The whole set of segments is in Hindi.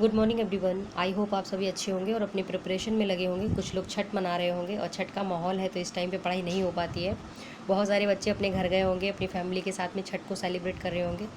Good morning everyone. I hope आप सभी अच्छे होंगे और अपनी प्रिपरेशन में लगे होंगे। कुछ लोग छठ मना रहे होंगे और छठ का माहौल है तो इस टाइम पे पढ़ाई नहीं हो पाती है। बहुत सारे बच्चे अपने घर गए होंगे, अपनी फैमिली के साथ में छठ को सेलिब्रेट कर रहे होंगे।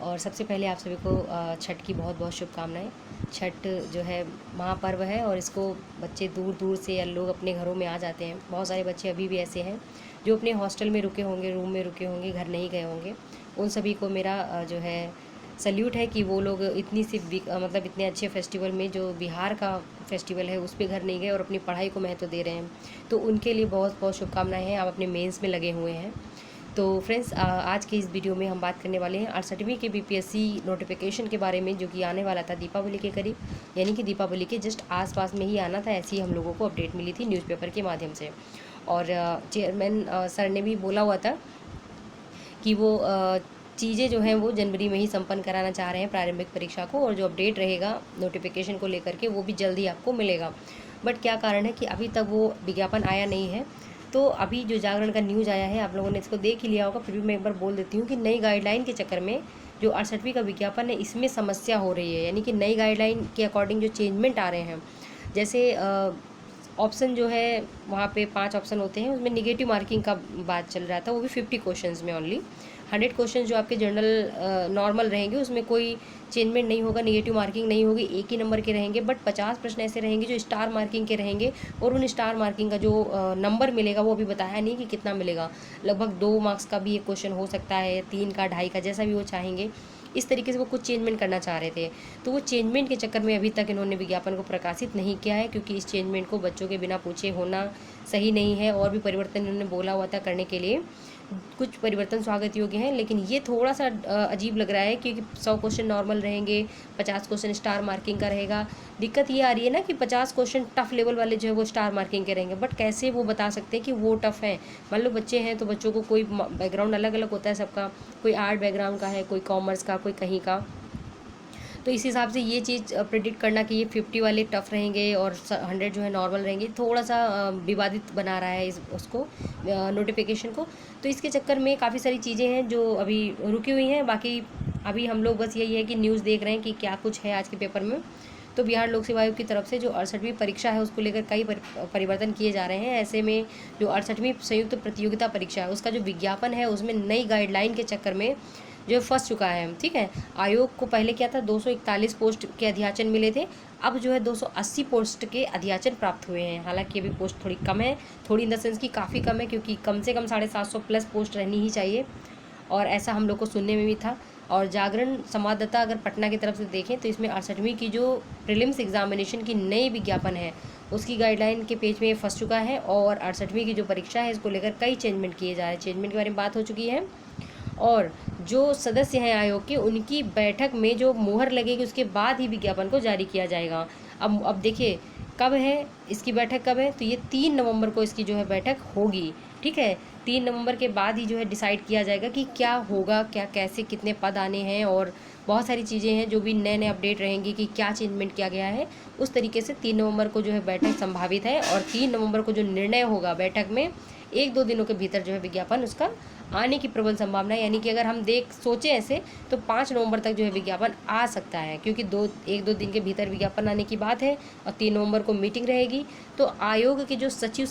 और सबसे पहले आप सभी को छठ की बहुत बहुत शुभकामनाएं। छठ जो है महापर्व है और इसको बच्चे दूर दूर से या लोग अपने घरों में आ जाते हैं। बहुत सारे बच्चे अभी भी ऐसे हैं जो अपने हॉस्टल में रुके होंगे, रूम में रुके होंगे, घर नहीं गए होंगे। उन सभी को मेरा जो है सल्यूट है कि वो लोग इतनी सी मतलब इतने अच्छे फेस्टिवल में, जो बिहार का फेस्टिवल है, उस पर घर नहीं गए और अपनी पढ़ाई को महत्व दे रहे हैं। तो उनके लिए बहुत बहुत शुभकामनाएं हैं। आप अपने मेंस में लगे हुए हैं। तो फ्रेंड्स, आज के इस वीडियो में हम बात करने वाले हैं 68वीं के बीपीएससी नोटिफिकेशन के बारे में, जो कि आने वाला था दीपावली के करीब, यानी कि दीपावली के जस्ट आसपास में ही आना था। ऐसी हम लोगों को अपडेट मिली थी न्यूज़पेपर के माध्यम से। और चेयरमैन सर ने भी बोला हुआ था कि वो चीज़ें जो हैं वो जनवरी में ही संपन्न कराना चाह रहे हैं, प्रारंभिक परीक्षा को। और जो अपडेट रहेगा नोटिफिकेशन को लेकर के वो भी जल्द ही आपको मिलेगा। बट क्या कारण है कि अभी तक वो विज्ञापन आया नहीं है। तो अभी जो जागरण का न्यूज़ आया है, आप लोगों ने इसको देख ही लिया होगा, फिर भी मैं एक बार बोल देती हूँ कि नई गाइडलाइन के चक्कर में जो 68वीं का विज्ञापन है, इसमें समस्या हो रही है। यानी कि नई गाइडलाइन के अकॉर्डिंग जो चेंजमेंट आ रहे हैं, जैसे ऑप्शन जो है वहाँ पे 5 ऑप्शन होते हैं, उसमें निगेटिव मार्किंग का बात चल रहा था, वो भी 50 क्वेश्चंस में ओनली। 100 क्वेश्चन जो आपके जनरल नॉर्मल रहेंगे उसमें कोई चेंजमेंट नहीं होगा, निगेटिव मार्किंग नहीं होगी, एक ही नंबर के रहेंगे। बट 50 प्रश्न ऐसे रहेंगे जो स्टार मार्किंग के रहेंगे, और उन स्टार मार्किंग का जो नंबर मिलेगा वो अभी बताया नहीं कि कितना मिलेगा। लगभग 2 मार्क्स का भी एक क्वेश्चन हो सकता है, 3 का, 2.5 का, जैसा भी वो चाहेंगे। इस तरीके से वो कुछ चेंजमेंट करना चाह रहे थे। तो वो चेंजमेंट के चक्कर में अभी तक इन्होंने विज्ञापन को प्रकाशित नहीं किया है, क्योंकि इस चेंजमेंट को बच्चों के बिना पूछे होना सही नहीं है। और भी परिवर्तन इन्होंने बोला हुआ था करने के लिए, कुछ परिवर्तन स्वागत योग्य हैं, लेकिन ये थोड़ा सा अजीब लग रहा है, क्योंकि 100 क्वेश्चन नॉर्मल रहेंगे, 50 क्वेश्चन स्टार मार्किंग का रहेगा। दिक्कत ये आ रही है ना कि 50 क्वेश्चन टफ लेवल वाले जो है वो स्टार मार्किंग के रहेंगे। बट कैसे वो बता सकते हैं कि वो टफ है? मान लो बच्चे हैं तो बच्चों को कोई बैकग्राउंड अलग अलग होता है सबका, कोई आर्ट बैकग्राउंड का है, कोई कॉमर्स का, कोई कहीं का। तो इस हिसाब से ये चीज़ प्रिडिक्ट करना कि ये 50 वाले टफ रहेंगे और 100 जो है नॉर्मल रहेंगे, थोड़ा सा विवादित बना रहा है उसको, नोटिफिकेशन को। तो इसके चक्कर में काफ़ी सारी चीज़ें हैं जो अभी रुकी हुई हैं। बाकी अभी हम लोग बस यही है कि न्यूज़ देख रहे हैं कि क्या कुछ है आज के पेपर में। तो बिहार लोक सेवा आयोग की तरफ से जो 68वीं परीक्षा है उसको लेकर कई परिवर्तन किए जा रहे हैं। ऐसे में जो 68वीं संयुक्त प्रतियोगिता परीक्षा है उसका जो विज्ञापन है उसमें नई गाइडलाइन के चक्कर में जो फंस चुका है। ठीक है, आयोग को पहले क्या था, 241 पोस्ट के अध्याचन मिले थे। अब जो है 280 पोस्ट के अध्याचन प्राप्त हुए हैं। हालांकि अभी पोस्ट थोड़ी कम है, थोड़ी इन द सेंस की काफ़ी कम है, क्योंकि कम से कम 750 प्लस पोस्ट रहनी ही चाहिए, और ऐसा हम लोग को सुनने में भी था। और जागरण संवाददाता अगर पटना की तरफ से देखें तो इसमें 68वीं की जो प्रीलिम्स एग्जामिनेशन की नई विज्ञापन है उसकी गाइडलाइन के पेज में ये फंस चुका है। और 68वीं की जो परीक्षा है इसको लेकर कई चेंजमेंट किए जा रहे हैं। चेंजमेंट के बारे में बात हो चुकी है, और जो सदस्य हैं आयोग के, उनकी बैठक में जो मुहर लगेगी उसके बाद ही विज्ञापन को जारी किया जाएगा। अब देखिए कब है इसकी बैठक, कब है, तो ये 3 नवंबर को इसकी जो है बैठक होगी। ठीक है, 3 नवंबर के बाद ही जो है डिसाइड किया जाएगा कि क्या होगा, क्या कैसे कितने पद आने हैं, और बहुत सारी चीज़ें हैं जो भी नए नए अपडेट रहेंगी कि क्या चेंजमेंट किया गया है। उस तरीके से 3 नवंबर को जो है बैठक संभावित है, और 3 नवंबर को जो निर्णय होगा बैठक में, 1-2 दिनों के भीतर जो है विज्ञापन उसका आने की प्रबल संभावना है। यानी कि अगर हम सोचें ऐसे तो 5 नवंबर तक जो है विज्ञापन आ सकता है, क्योंकि 1-2 दिन के भीतर विज्ञापन आने की बात है, और 3 नवंबर को मीटिंग रहेगी। तो आयोग के जो सचिव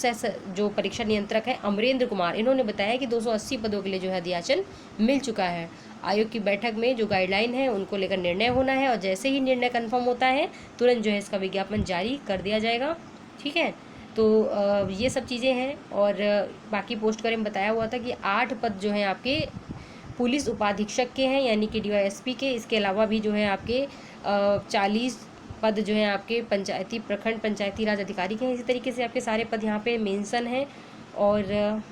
जो परीक्षा नियंत्रक है अमरेंद्र कुमार, इन्होंने बताया कि 280 पदों के लिए जो है अध्याचन मिल चुका है। आयोग की बैठक में जो गाइडलाइन है उनको लेकर निर्णय होना है, और जैसे ही निर्णय कन्फर्म होता है तुरंत जो है इसका विज्ञापन जारी कर दिया जाएगा। ठीक है, तो ये सब चीज़ें हैं। और बाकी पोस्ट के बारे में बताया हुआ था कि 8 पद जो हैं आपके पुलिस उपाधीक्षक के हैं, यानी कि डीवाईएसपी के। इसके अलावा भी जो है आपके 40 पद जो हैं आपके पंचायती प्रखंड पंचायती राज अधिकारी के हैं। इसी तरीके से आपके सारे पद यहाँ पे मेंशन हैं। और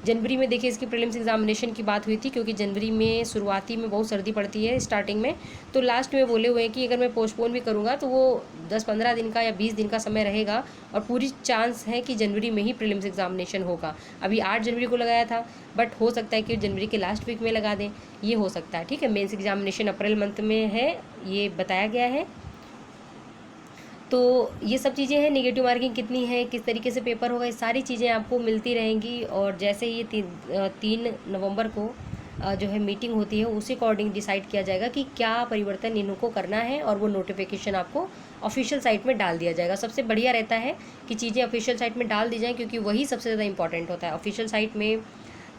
जनवरी में देखिए इसकी प्रीलिम्स एग्जामिनेशन की बात हुई थी, क्योंकि जनवरी में शुरुआती में बहुत सर्दी पड़ती है स्टार्टिंग में। तो लास्ट में बोले हुए हैं कि अगर मैं पोस्टपोन भी करूँगा तो वो 10-15 दिन का या 20 दिन का समय रहेगा, और पूरी चांस है कि जनवरी में ही प्रीलिम्स एग्जामिनेशन होगा। अभी 8 जनवरी को लगाया था, बट हो सकता है कि जनवरी के लास्ट वीक में लगा दें, ये हो सकता है। ठीक है, मेन्स एग्जामिनेशन अप्रैल मंथ में है, ये बताया गया है। तो ये सब चीज़ें हैं, नेगेटिव मार्किंग कितनी है, किस तरीके से पेपर होगा, ये सारी चीज़ें आपको मिलती रहेंगी। और जैसे ही 3 नवंबर को जो है मीटिंग होती है उसी अकॉर्डिंग डिसाइड किया जाएगा कि क्या परिवर्तन इनको करना है, और वो नोटिफिकेशन आपको ऑफिशियल साइट में डाल दिया जाएगा। सबसे बढ़िया रहता है कि चीज़ें ऑफिशियल साइट में डाल दी जाएँ, क्योंकि वही सबसे ज़्यादा इंपॉर्टेंट होता है। ऑफिशियल साइट में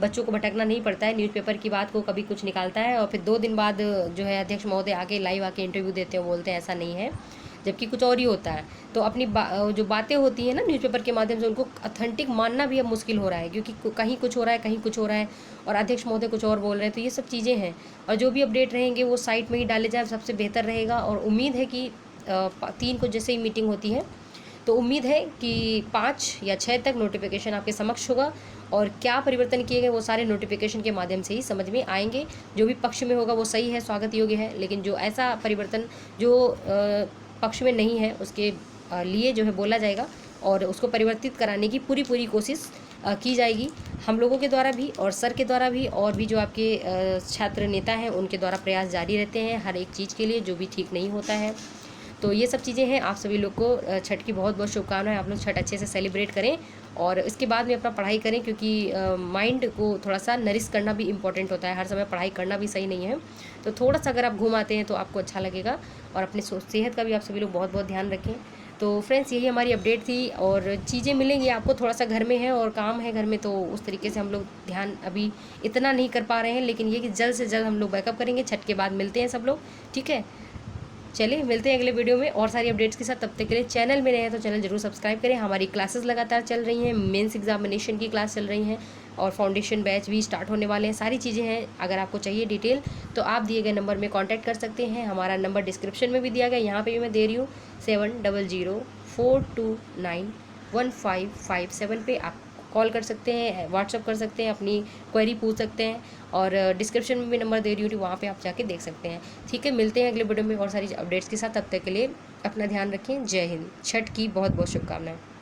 बच्चों को भटकना नहीं पड़ता है, न्यूज़पेपर की बात को कभी कुछ निकालता है और फिर 2 दिन बाद जो है अध्यक्ष महोदय आके लाइव आके इंटरव्यू देते हैं, बोलते हैं ऐसा नहीं है, जबकि कुछ और ही होता है। तो अपनी जो बातें होती हैं ना न्यूज़पेपर के माध्यम से, उनको ऑथेंटिक मानना भी अब मुश्किल हो रहा है, क्योंकि कहीं कुछ हो रहा है, कहीं कुछ हो रहा है और अध्यक्ष महोदय कुछ और बोल रहे हैं। तो ये सब चीज़ें हैं, और जो भी अपडेट रहेंगे वो साइट में ही डाले जाए, सबसे बेहतर रहेगा। और उम्मीद है कि 3 को जैसे ही मीटिंग होती है तो उम्मीद है कि 5 या 6 तक नोटिफिकेशन आपके समक्ष होगा, और क्या परिवर्तन किए गए वो सारे नोटिफिकेशन के माध्यम से ही समझ में आएंगे। जो भी पक्ष में होगा वो सही है, स्वागत योग्य है, लेकिन जो ऐसा परिवर्तन जो पक्ष में नहीं है उसके लिए जो है बोला जाएगा, और उसको परिवर्तित कराने की पूरी कोशिश की जाएगी, हम लोगों के द्वारा भी और सर के द्वारा भी, और भी जो आपके छात्र नेता हैं उनके द्वारा प्रयास जारी रहते हैं हर एक चीज़ के लिए जो भी ठीक नहीं होता है। तो ये सब चीज़ें हैं। आप सभी लोग को छठ की बहुत बहुत शुभकामनाएं। आप लोग छठ अच्छे से सेलिब्रेट करें और इसके बाद में अपना पढ़ाई करें, क्योंकि माइंड को थोड़ा सा नरिश करना भी इम्पोर्टेंट होता है, हर समय पढ़ाई करना भी सही नहीं है। तो थोड़ा सा अगर आप घूम आते हैं तो आपको अच्छा लगेगा, और अपने सेहत का भी आप सभी लोग बहुत बहुत ध्यान रखें। तो फ्रेंड्स यही हमारी अपडेट थी, और चीज़ें मिलेंगी आपको, थोड़ा सा घर में है और काम है घर में, तो उस तरीके से हम लोग ध्यान अभी इतना नहीं कर पा रहे हैं, लेकिन ये कि जल्द से जल्द हम लोग बैकअप करेंगे। छठ के बाद मिलते हैं सब लोग, ठीक है। चलिए मिलते हैं अगले वीडियो में और सारी अपडेट्स के साथ। तब तक के लिए चैनल में रहे हैं तो चैनल जरूर सब्सक्राइब करें। हमारी क्लासेस लगातार चल रही हैं, मेंस एग्जामिनेशन की क्लास चल रही हैं और फाउंडेशन बैच भी स्टार्ट होने वाले हैं, सारी चीज़ें हैं। अगर आपको चाहिए डिटेल तो आप दिए गए नंबर में कांटेक्ट कर सकते हैं। हमारा नंबर डिस्क्रिप्शन में भी दिया गया, यहाँ पे भी मैं दे रही हूँ 7004291557 पे आप कॉल कर सकते हैं, व्हाट्सअप कर सकते हैं, अपनी क्वेरी पूछ सकते हैं, और डिस्क्रिप्शन में भी नंबर दे रही हूँ, वहाँ पे आप जाके देख सकते हैं। ठीक है, मिलते हैं अगले वीडियो में और सारी अपडेट्स के साथ। तब तक के लिए अपना ध्यान रखें। जय हिंद। छठ की बहुत बहुत शुभकामनाएं।